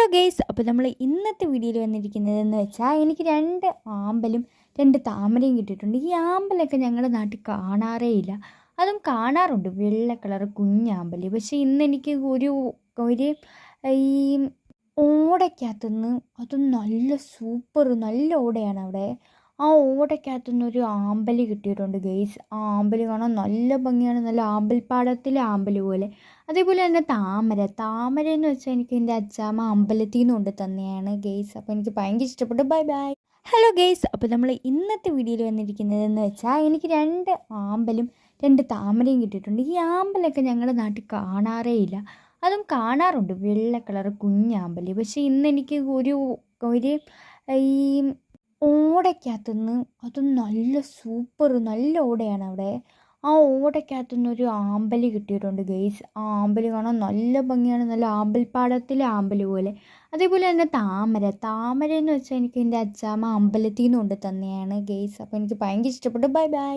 Hello guys, അപ്പോൾ നമ്മൾ ഇന്നത്തെ വീഡിയോയിൽ വന്നിരിക്കുന്നതെന്ന് വെച്ചാൽ എനിക്ക് 2 ആമ്പലും 2 താമരയും കിട്ടിയിട്ടുണ്ട്. ഈ ആമ്പലൊക്കെ ഞങ്ങളുടെ നാട്ടിൽ കാണാറേ ഇല്ല. അതും കാണാറുണ്ട് വെള്ള കളർ കുഞ്ഞാമ്പൽ. പക്ഷേ ഇന്ന് എനിക്ക് ഒരു ഒരു ഈ ഓടയ്ക്കകത്തുനിന്ന്, അതും നല്ല സൂപ്പർ നല്ല ഓടയാണ് അവിടെ. ആ ഓടയ്ക്കകത്തുനിന്ന് ഒരു ആമ്പൽ കിട്ടിയിട്ടുണ്ട് ഗെയ്സ്. ആ ആമ്പൽ കാണാൻ നല്ല ഭംഗിയാണ്, നല്ല ആമ്പൽപ്പാടത്തിലെ ആമ്പൽ പോലെ. അതേപോലെ തന്നെ താമര എന്ന് വെച്ചാൽ എനിക്ക് എൻ്റെ അച്ചാമ്മ അമ്പലത്തിൽ നിന്ന് കൊണ്ട് തന്നെയാണ് ഗെയ്സ്. അപ്പോൾ എനിക്ക് ഭയങ്കര ഇഷ്ടപ്പെട്ടു. Bye bye. ഹലോ ഗെയ്സ്, അപ്പോൾ നമ്മൾ ഇന്നത്തെ വീഡിയോയിൽ വന്നിരിക്കുന്നതെന്ന് വെച്ചാൽ എനിക്ക് 2 ആമ്പലും 2 താമരയും കിട്ടിയിട്ടുണ്ട്. ഈ ആമ്പലൊക്കെ ഞങ്ങളുടെ നാട്ടിൽ കാണാറേ ഇല്ല. അതും കാണാറുണ്ട് വെള്ള കളർ കുഞ്ഞാമ്പൽ. പക്ഷേ ഇന്ന് എനിക്ക് ഒരു ഈ ഓടയ്ക്കകത്തുനിന്ന്, അതും നല്ല സൂപ്പർ നല്ല ഓടയാണ് അവിടെ. ആ ഓടയ്ക്കകത്തുനിന്ന് ഒരു ആമ്പൽ കിട്ടിയിട്ടുണ്ട് ഗെയ്സ്. ആ ആമ്പൽ കാണാൻ നല്ല ഭംഗിയാണ്, നല്ല ആമ്പൽപ്പാടത്തിലെ ആമ്പൽ പോലെ. അതേപോലെ തന്നെ താമര എന്ന് വെച്ചാൽ എനിക്ക് എൻ്റെ അച്ചാമ്മ അമ്പലത്തിൽ നിന്ന് കൊണ്ട് തന്നെയാണ് ഗെയ്സ്. അപ്പോൾ എനിക്ക് ഭയങ്കര ഇഷ്ടപ്പെട്ടു. Bye bye.